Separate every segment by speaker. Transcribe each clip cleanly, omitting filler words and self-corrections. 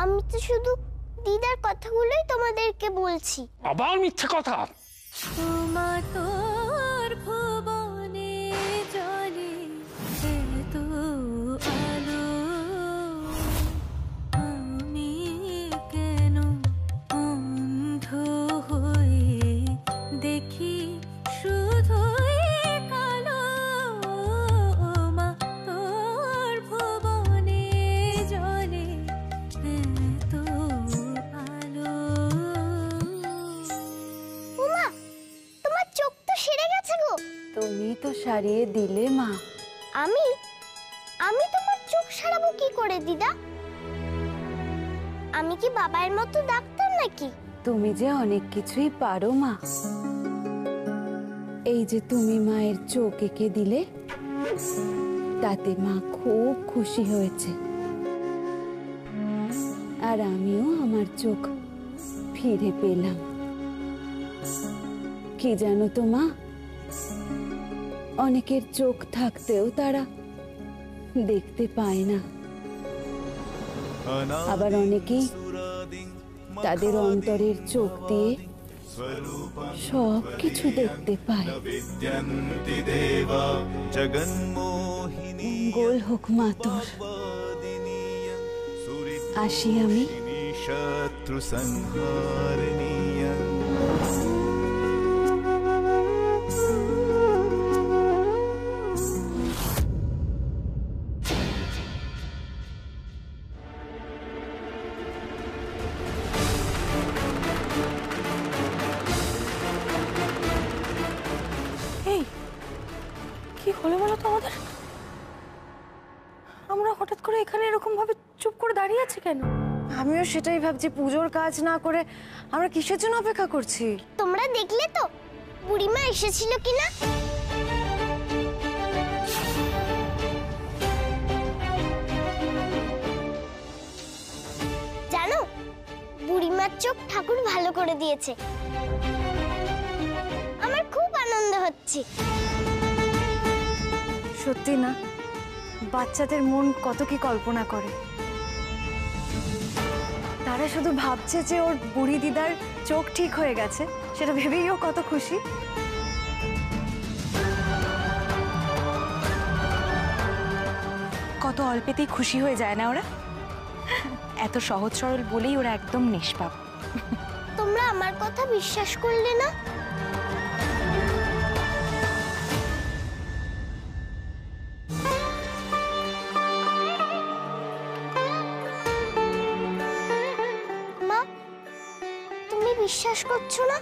Speaker 1: আমি তো শুধু দিদার কথাগুলোই তোমাদেরকে বলছি।
Speaker 2: আবার মিথ্যে কথা।
Speaker 3: তুমি তো সারিয়ে দিলে মা।
Speaker 1: আমি আমি তোমার চোখ সারাবো কি করে দিদা? আমি কি বাবার মতো ডাক্তার নাকি?
Speaker 3: তুমি যে অনেক কিছুই পারো মা। এই যে তুমি মায়ের চোখ এঁকে দিলে, তাতে মা খুব খুশি হয়েছে। আর আমিও আমার চোখ ফিরে পেলাম। কি জানো তো মা, অনেকের চোখ থাকতেও তারা দেখতে পায় না। আবার অনেকেই তাদের অন্তরের চোখ দিয়ে সব কিছু দেখতে পায়। মঙ্গল হোক মা তোর। আসি আমি। শত্রু সংহারণীয়।
Speaker 4: কি হলো বলো তো আমাদের? আমরা হঠাৎ করে এখানে এরকম ভাবে চুপ করে দাঁড়িয়ে আছি কেন?
Speaker 5: আমিও সেটাই ভাবছি, পুজোর কাজ না করে আমরা কিসের জন্য অপেক্ষা করছি?
Speaker 1: তোমরা দেখলে তো বুড়িমা এসেছিল কিনা? জানো, বুড়িমার চোখ ঠাকুর ভালো করে দিয়েছে। আমার খুব আনন্দ হচ্ছে।
Speaker 5: সত্যি না, বাচ্চাদের মন কত কি কল্পনা করে। তারা শুধু ভাবছে যে ওর বুড়ি দিদার চোখ ঠিক হয়ে গেছে, সেটা ভেবেই ও কত খুশি।
Speaker 4: কত অল্পেতেই খুশি হয়ে যায় না ওরা? এত সহজ সরল বলেই ওরা একদম নিষ্পাপ।
Speaker 1: তোমরা আমার কথা বিশ্বাস করলে না? মা, তুমি বিশ্বাস করছো না?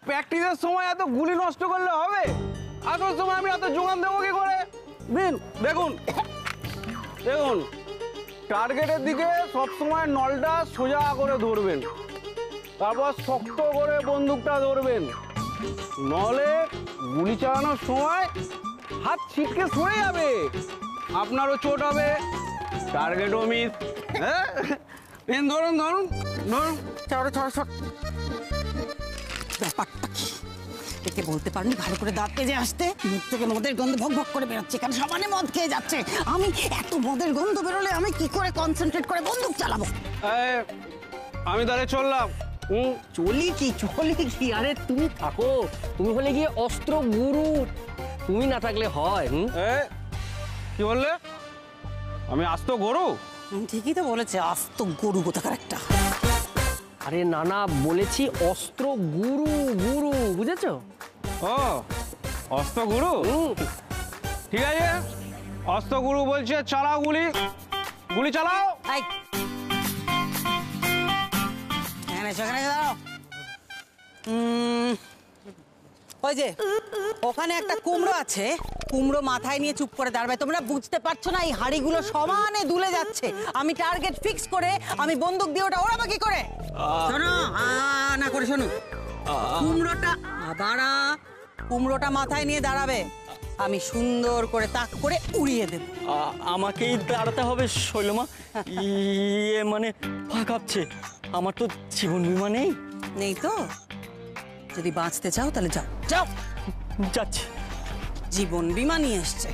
Speaker 6: প্র্যাকটিসের সময় এত গুলি নষ্ট করলে হবে? আসল সময় আমি এত যোগান দেবো কি করে? দেখুন দেখুন, টার্গেটের দিকে সবসময় নলটা সোজা করে ধরবেন, তারপর শক্ত করে বন্দুকটা ধরবেন, নলে গুলি চালানোর সময় হাত ছিটকে সরে যাবে, আপনারও চোট হবে, টার্গেটও মিস। হ্যাঁ, ধরুন ধরুন ধরুন, ছড় ছড় ছড়।
Speaker 7: ব্যাপারটা কি একে বলতে পারনি ভালো করে দাঁত পেজে আসতে? মুখ থেকে মদের গন্ধ ভক ভক করে বেরোচ্ছে, কারণ সমানে মদ খেয়ে যাচ্ছে। আমি এত মদের গন্ধ বেরোলে আমি কি করে কনসেন্ট্রেট করে বন্দুক চালাবো?
Speaker 6: আমি তাহলে চললাম।
Speaker 8: চলি কি? আরে তুমি থাকো, তুমি হলে গিয়ে অস্ত্র গুরু, তুমি না থাকলে হয়?
Speaker 6: কি বললে? আমি আস্ত গরু?
Speaker 7: ঠিকই তো বলেছে, আস্ত গরু কোথাকার একটা।
Speaker 8: আরে নানা বলেছি অস্ত্র গুরু গুরু, বুঝেছো?
Speaker 6: ও অস্ত গুরু, ঠিক আছে অস্ত গুরু বলছে চালাও গুলি, গুলি চালাও।
Speaker 7: এই এখানে সেখানে দাঁড়াও। ওই যে ওখানে একটা কুমড়ো আছে, কুমড়ো মাথায় নিয়ে চুপ করে দাঁড়াবে। তোমরা বুঝতে পারছো না এই হাড়িগুলো সমানে দুলে যাচ্ছে, আমি টার্গেট ফিক্স করে আমি বন্দুক দিয়ে ওটা ওড়াবো কি করে? শোনো না করে শোনো, কুমড়োটা আবার কুমড়োটা মাথায় নিয়ে দাঁড়াবে, আমি সুন্দর করে তাক করে উড়িয়ে দেব।
Speaker 2: আমাকেই দাঁড়াতে হবে শৈলমা? ইয়ে মানে পা কাঁপছে, আমার তো জীবন বীমা নেই।
Speaker 7: নেই তো? যদি বাঁচতে চাও তাহলে যাও যাও।
Speaker 2: যাচ্ছি।
Speaker 7: জীবন বীমা নিয়ে এসছে।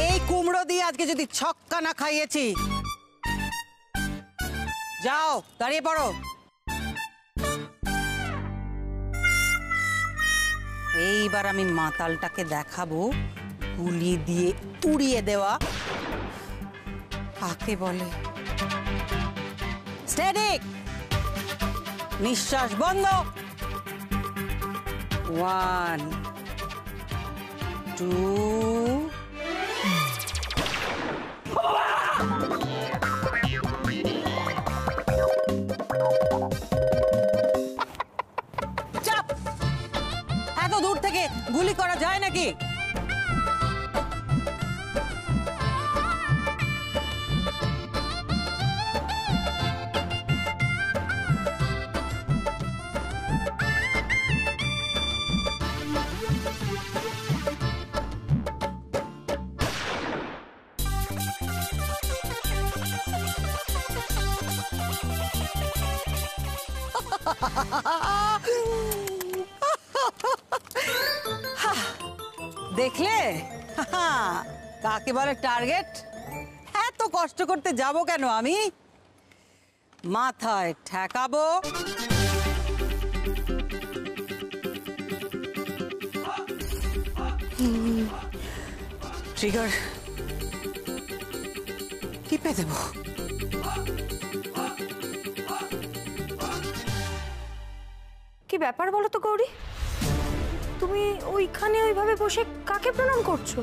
Speaker 7: এই কুমড়ো দিয়ে আজকে যদি ছক্কা না খাইয়েছি, যাও দাঁড়িয়ে পড়ো। এইবার আমি মাতালটাকে দেখাবো গুলি দিয়ে উড়িয়ে দেওয়া কাকে বলে। স্টেডি, নিঃশ্বাস বন্ধ। 1 2 চাপ। এত দূর থেকে গুলি করা যায় নাকি? দেখলে কাকে বলে টার্গেট? এত কষ্ট করতে যাব কেন আমি? মাথায় ঠেকাবো, ট্রিগার টিপে দেব।
Speaker 5: কি ব্যাপার বলো তো গৌরী, তুমি ওইখানে ওইভাবে বসে কাকে প্রণাম করছো?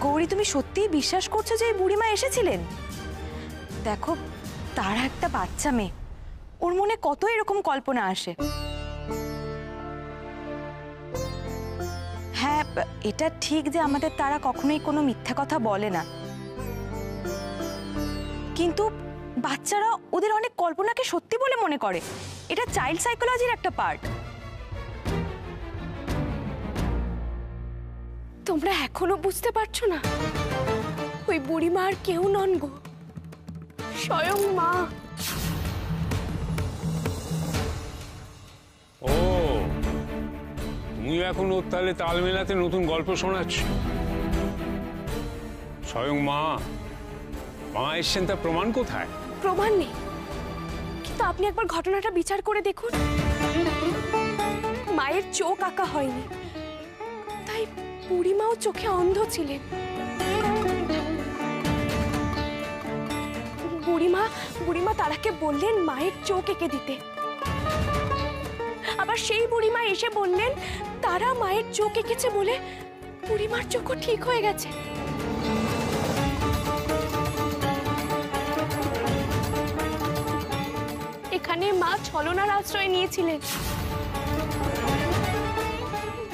Speaker 4: গৌরী, তুমি সত্যিই বিশ্বাস করছো যে এই বুড়িমা এসেছিলেন? দেখো, তারা একটা বাচ্চা মেয়ে, ওর মনে কত এরকম কল্পনা আসে। হ্যাঁ, এটা ঠিক যে আমাদের তারা কখনোই কোনো মিথ্যা কথা বলে না, কিন্তু বাচ্চারা ওদের অনেক কল্পনাকে সত্যি বলে মনে করে। এটা চাইল্ড সাইকোলজির একটা পার্ট।
Speaker 9: তোমরা এখনো বুঝতে পারছো না? ওই বুড়িমা আর কেউ নন গো, স্বয়ং মা।
Speaker 10: ও, তুমি এখন ওর তাহলে তাল মেলাতে নতুন গল্প শোনাচ্ছ? স্বয়ং মা, মা এসছেন, তার প্রমাণ কোথায়?
Speaker 9: প্রমাণ নেই, কিন্তু আপনি একবার ঘটনাটা বিচার করে দেখুন। মায়ের চোখ আঁকা হয়নি, তাই বুড়িমাও চোখে অন্ধ ছিলেন। বুড়িমা তারাকে বললেন মায়ের চোখ এঁকে দিতে, আবার সেই বুড়িমা এসে বললেন তারা মায়ের চোখ এঁকেছে বলে বুড়িমার চোখও ঠিক হয়ে গেছে। এখানে মা ছলনার আশ্রয় নিয়েছিলেন,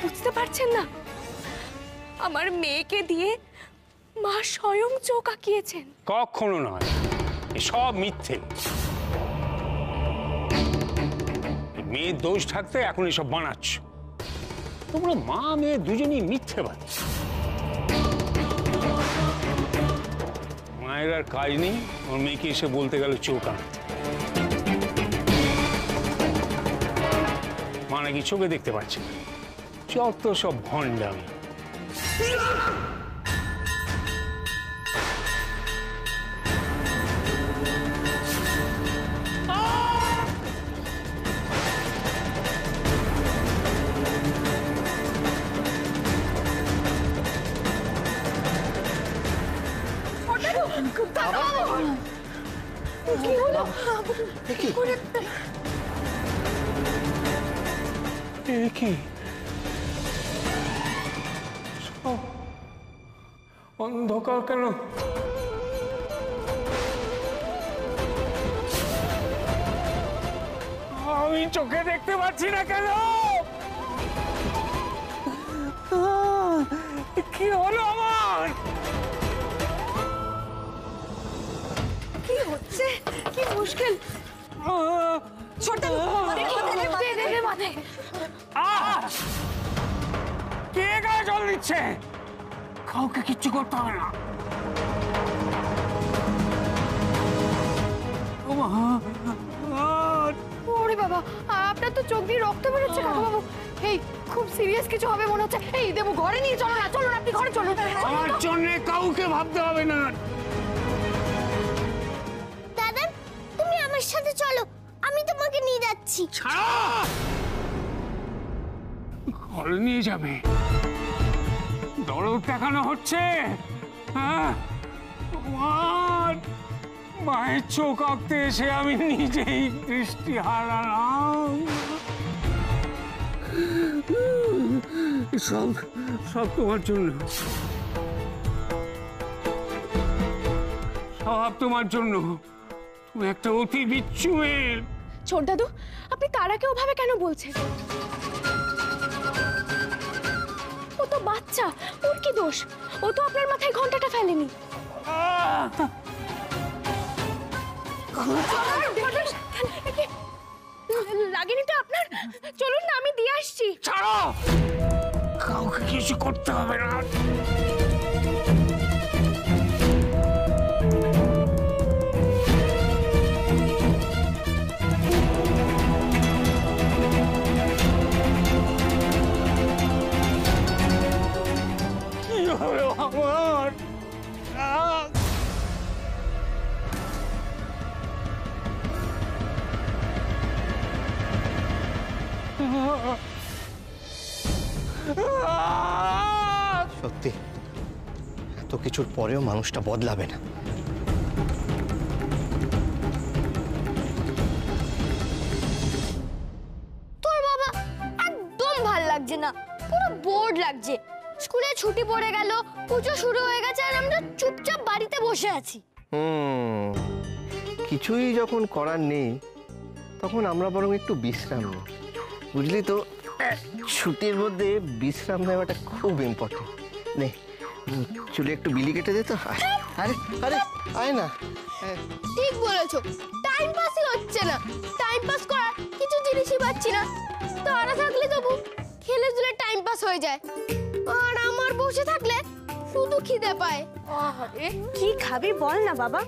Speaker 9: বুঝতে পারছেন না? আমার মেয়েকে দিয়ে মা স্বয়ং চোখ আঁকিয়েছেন।
Speaker 10: কখনো নয়, সব মিথ্যে। মেয়ের দোষ থাকতে এখন এসব বানাচ্ছ। তোমরা মা মেয়ে দুজনই মিথ্যেবাদী। মায়ের আর কাজ নেই ওর মেয়েকে এসে বলতে গেল চোখ আনতে। মা নাকি চোখে দেখতে পাচ্ছে না। যত সব ভণ্ডামি। কি অন্ধকার কেন? আমি চোখে দেখতে পাচ্ছি না কেন? কি হলো আমার?
Speaker 5: কি হচ্ছে? কি মুশকিল!
Speaker 10: কে গায়ে জল দিচ্ছে? কাউকে কিচ্ছু করতে হবে না।
Speaker 9: ওরে বাবা, আপনার তো চোখ দিয়ে রক্ত বেরোচ্ছে কাকাবাবু। এই খুব সিরিয়াস কিছু হবে মনে হচ্ছে। এই দেবু, ঘরে নিয়ে চলো না, চলুন আপনি ঘরে চলুন।
Speaker 10: আমার জন্য কাউকে ভাবতে হবে না।
Speaker 1: দাদা তুমি আমার সাথে চলো, আমি তোমাকে নিয়ে যাচ্ছি।
Speaker 10: ঘরে নিয়ে যাবে? দরদ দেখানো হচ্ছে? হ্যাঁ, আমার মায়ের চোখ আঁকতে এসে আমি নিজেই দৃষ্টি হারালাম। সব সব তোমার জন্য, সব তোমার জন্য। তুমি একটা অতি বিচ্ছু মেয়ে।
Speaker 9: ছোট দাদু, আপনি তারাকে ওভাবে কেন বলছেন? ও তো বাচ্চা, ওর কি দোষ? ও তো আপনার মাথায় ঘন্টাটা ফেলেনি। লাগেনি তো আপনার? চলুন না, আমি দিয়ে আসছি।
Speaker 10: ছাড়ো, কাউকে কিছু করতে হবে না। কি হলো আমার?
Speaker 11: সত্যি এত কিছুর পরেও মানুষটা বদলাবে না।
Speaker 1: তোর বাবা একদম ভাল লাগছে না, পুরো বোর্ড লাগছে। স্কুলে ছুটি পড়ে গেল, পুজো শুরু হয়ে গেছে, আর আমরা চুপচাপ বাড়িতে বসে আছি।
Speaker 11: কিছুই যখন করার নেই তখন আমরা বরং একটু বিশ্রাম নিই, বুঝলি তো? ছুটির মধ্যে বিশ্রাম নেওয়াটা খুব ইম্পর্টেন্ট। নে চুলে একটু বিলি কেটে দে তো। আরে আরে আয় না।
Speaker 1: ঠিক বলেছো, টাইম পাসই হচ্ছে না। টাইম পাস করার কিছু জিনিসই পাচ্ছি না। তারা থাকলে তবু খেলে ধুলে টাইম পাস হয়ে যায়, আর আমার বসে থাকলে শুধু খিদে পায়।
Speaker 9: আরে কি খাবি বল না বাবা।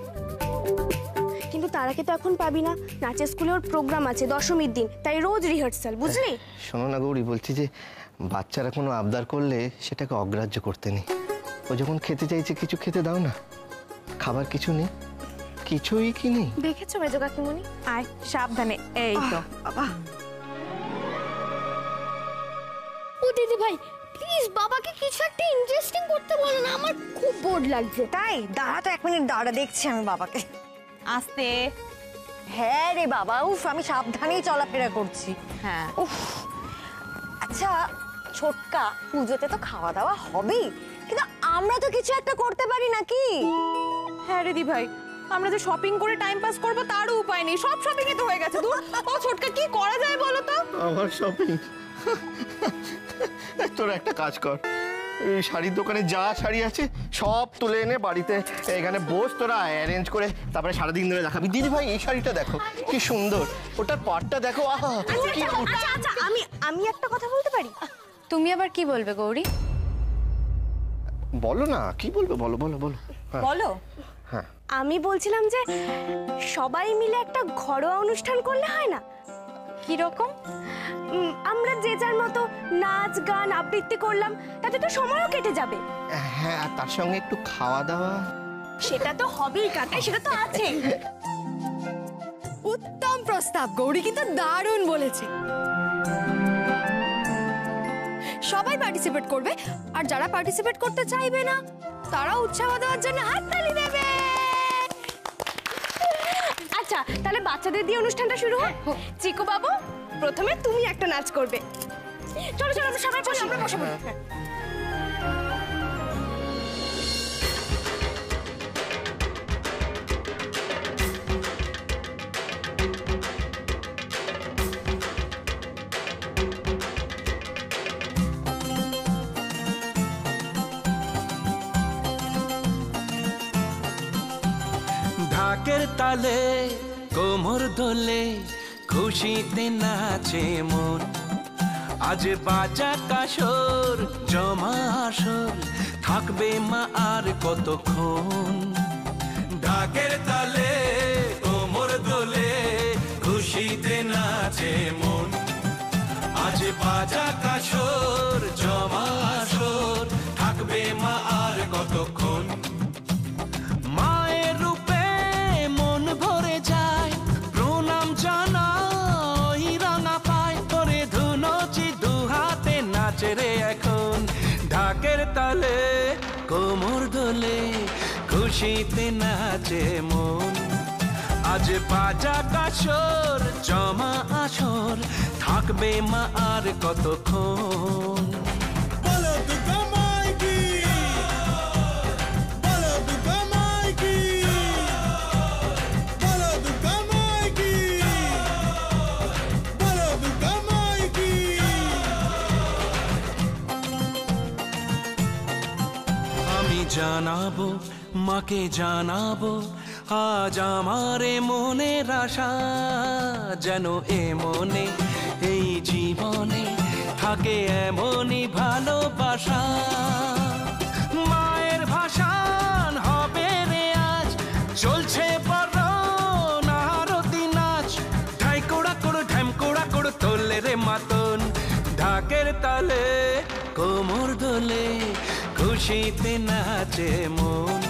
Speaker 9: কিন্তু তারাকে তো এখন পাবি না, নাচের স্কুলে ওর প্রোগ্রাম আছে দশমীর দিন, তাই রোজ রিহার্সাল, বুঝলি?
Speaker 11: শোনো না গৌরী, বলছি যে বাচ্চারা কোনো আবদার করলে সেটাকে অগ্রাহ্য করতে নেই। ও যখন খেতে চাইছে কিছু খেতে দাও না। খাবার কিছু নেই, কিছুই কি নেই।
Speaker 9: দেখেছো মেজো কাকিমণি?
Speaker 4: আয় সাবধানে। এই তো বাবা।
Speaker 1: ও দিদি ভাই, প্লিজ বাবাকে কিছু একটা ইন্টারেস্টিং করতে বলো না, আমার খুব বোর্ড লাগছে।
Speaker 5: তাই দাঁড়া তো, 1 মিনিট দাঁড়া, দেখছি আমি বাবাকে।
Speaker 4: আস্তে।
Speaker 5: হ্যাঁ রে বাবা, উফ, আমি সাবধানেই চলাফেরা করছি।
Speaker 4: হ্যাঁ।
Speaker 5: উফ, আচ্ছা ছোটকা, পুজোতে তো খাওয়া দাওয়া হবেই, কিন্তু আমরা তো কিছু একটা করতে পারি নাকি?
Speaker 4: হ্যাঁ রে দি ভাই, আমরা যে শপিং করে টাইম পাস করব তারও উপায় নেই। সব শপিং এ তো হয়ে গেছে। দূর, ও ছোটকা, কি করা যায় বলো তো?
Speaker 11: আমার শপিং? তোর একটা কাজ কর, এই শাড়ির দোকানে যা শাড়ি আছে সব তুলে এনে বাড়িতে এখানে বস, তোরা অ্যারেঞ্জ করে তারপরে সারাদিন ধরে দেখাবি। দিদি ভাই এই শাড়িটা দেখো কি সুন্দর, ওটার পাটটা দেখো, আহা কি
Speaker 5: আচ্ছা আচ্ছা, আমি একটা কথা বলতে পারি?
Speaker 4: তুমি আবার কি বলবে গৌরী?
Speaker 11: বলো না, কি বলবে, বলো বলো বলো। হ্যাঁ,
Speaker 4: বলো।
Speaker 11: হ্যাঁ,
Speaker 9: আমি বলছিলাম যে সবাই মিলে একটা ঘরোয়া অনুষ্ঠান করলে হয় না?
Speaker 4: কি রকম?
Speaker 9: আমরা যে যার মতো নাচ গান আবৃত্তি করলাম, তাতে তো সময়ও কেটে যাবে।
Speaker 11: হ্যাঁ, আর তার সঙ্গে একটু খাওয়া দাওয়া।
Speaker 9: সেটা তো হবেই কাকা, সেটা তো আছে।
Speaker 5: উত্তম প্রস্তাব গৌরী, কিন্তু দারুণ বলেছে। সবাই পার্টিসিপেট করবে, আর যারা পার্টিসিপেট করতে চাইবে না তারা উৎসাহ দেওয়ার জন্য হাততালি দেবে।
Speaker 9: তাহলে বাচ্চাদের দিয়ে অনুষ্ঠানটা শুরু হোক। চিকু বাবু, প্রথমে তুমি একটা নাচ করবে। চলো চলো আমরা সবাই বসি, আমরা বসে পড়ি।
Speaker 12: ঢাকের তালে কোমর দোলে খুশিতে নাচে মন, আজ বাজা কাসর জমা আসর থাকবে মা আর কতক্ষণ। ঢাকের তালে কোমর দোলে খুশিতে নাচে মন, আজ বাজা কাসর জমা আসর থাকবে মা আর কতক্ষণ। মায়ের রূপে মন ভরে যায়, প্রণাম জানাই রাঙা পায়, করে ধুনচি দু হাতে নাচে রে এখন। ঢাকের তালে কোমর দোলে খুশিতে নাচে মন, আজ বাজা কাসর জমা আসর থাকবে মা আর কতক্ষণ। বলো দুর্গা মাইকি, বলো দুর্গা মাইকি, বলো দুর্গা মাইকি, বলো দুর্গা মাইকি। আমি জানাবো মাকে জানাবো আজ আমার মনের আশা, যেন এ মনে এই জীবনে থাকে এমনই ভালোবাসা। মায়ের ভাষান হবে রে আজ, চলছে বড় আরতি নাচ, ঢাই কোড়া কোড়ো ঢ্যাম কোড়া কোড়ো তোলে রে মাতন। ঢাকের তালে কোমর দোলে খুশিতে নাচে মন,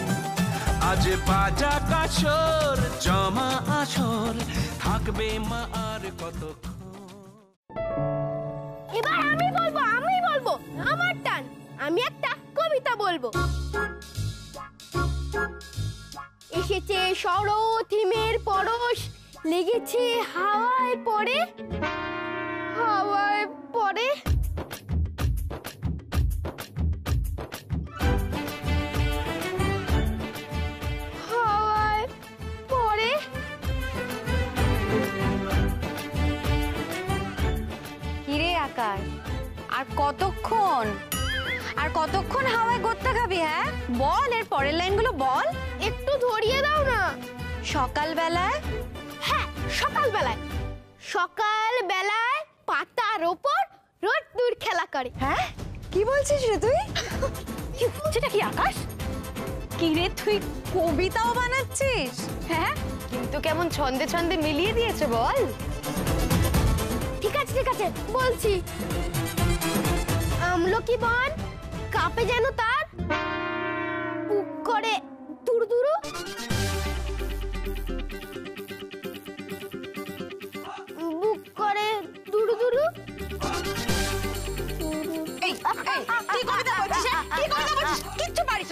Speaker 12: আজ বাজা কাসর জমা আসর থাকবে মা আর কতক্ষণ।
Speaker 1: এবার আমি বলবো আমার টান। আমি একটা কবিতা বলবো। এসেছে শরৎ হিমের পরশ, লেগেছে হাওয়ায় পড়ে, হাওয়ায় পড়ে। হাওয়ায় পড়ে।
Speaker 5: কিরে আকাশ, আর কতক্ষণ হাওয়ায় গোত্তা খাবি? হ্যাঁ বল, এর পরের লাইনগুলো বল।
Speaker 1: একটু ধরিয়ে দাও না।
Speaker 5: সকালবেলায়,
Speaker 1: হ্যাঁ সকালবেলায়, সকালবেলায় পাতার ওপর রোদ্দুর খেলা করে।
Speaker 5: হ্যাঁ কি বলছিস রে তুই?
Speaker 9: সেটা কি আকাশ?
Speaker 5: কি রে তুই কবিতাও বানাচ্ছিস?
Speaker 9: হ্যাঁ, কিন্তু কেমন ছন্দে ছন্দে মিলিয়ে দিয়েছে বল।
Speaker 1: ঠিক আছে বলছি। আমলকি বন কাঁপে যেন তার, বুক করে দুরু দুরু, বুক করে দুরু দুরু।
Speaker 5: এই কি কবিতা বলছিস? কি কবিতা বলছিস? কিচ্ছু পারিস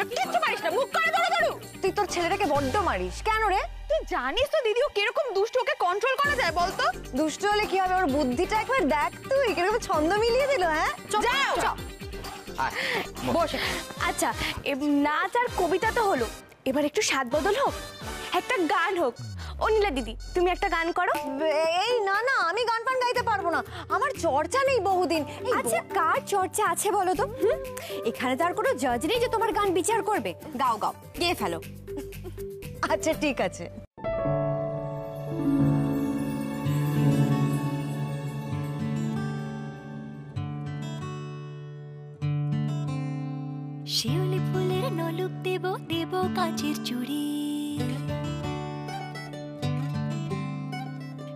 Speaker 5: না, মুখ করে ধরে ধরু। তুই তোর ছেলেটাকে বড্ড মারিস কেন রে?
Speaker 4: তুই জানিস তো দিদি ও কিরকম দুষ্ট, ওকে কন্ট্রোল করা যায় বলতো?
Speaker 5: দুষ্ট হলে কি হবে? ওর বুদ্ধিটা একবার দেখ তুই, কিরকম ছন্দ মিলিয়ে দিল। হ্যাঁ
Speaker 9: যাও বসে। আচ্ছা, নাচ আর কবিতা তো হলো, এবার একটু স্বাদ বদল হোক, একটা গান হোক। অনিলা দিদি তুমি একটা গান করো।
Speaker 5: এই না আমি গান ফান গাইতে পারবো না, আমার চর্চা নেই বহুদিন।
Speaker 9: আচ্ছা কার চর্চা আছে বলো তো? এখানে তো আর কোনো জাজ নেই যে তোমার গান বিচার করবে। গাও গিয়ে ফেলো।
Speaker 5: আচ্ছা ঠিক আছে।
Speaker 13: শিউলি ফুলের নলুক দেব দেব কাঁচের চুড়ি,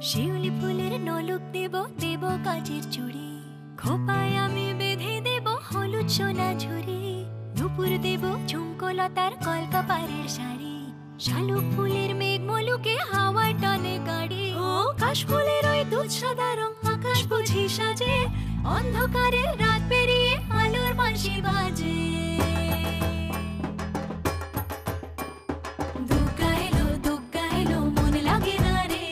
Speaker 13: শিউলি ফুলের নলুক দেব দেব কাঁচের চুড়ি, খোপায় আমি বেঁধে দেব হলুদ সোনা ঝুড়ি, নুপুর দেব ঝুমকোলতার কলকাপাড়ের শাড়ি, শালুক ফুলের মেঘ মলুকে হাওয়ার টানে গাড়ি, ও কাশ ফুলের ওই দুধ সাদা রং আকাশ বুঝি সাজে, অন্ধকারের রাত পেরিয়ে আলোর বাঁশি বাজে। দুগ্গা এলো মন লাগে না রে,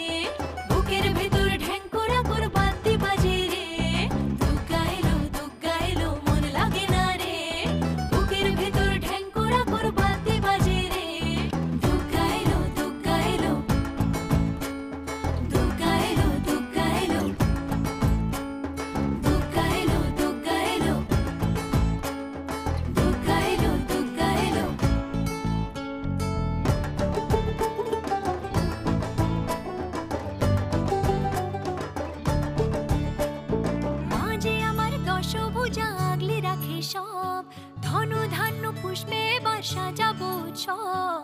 Speaker 13: ধনু ধান্য পুষ্পে এবার সাজাবো উৎসব।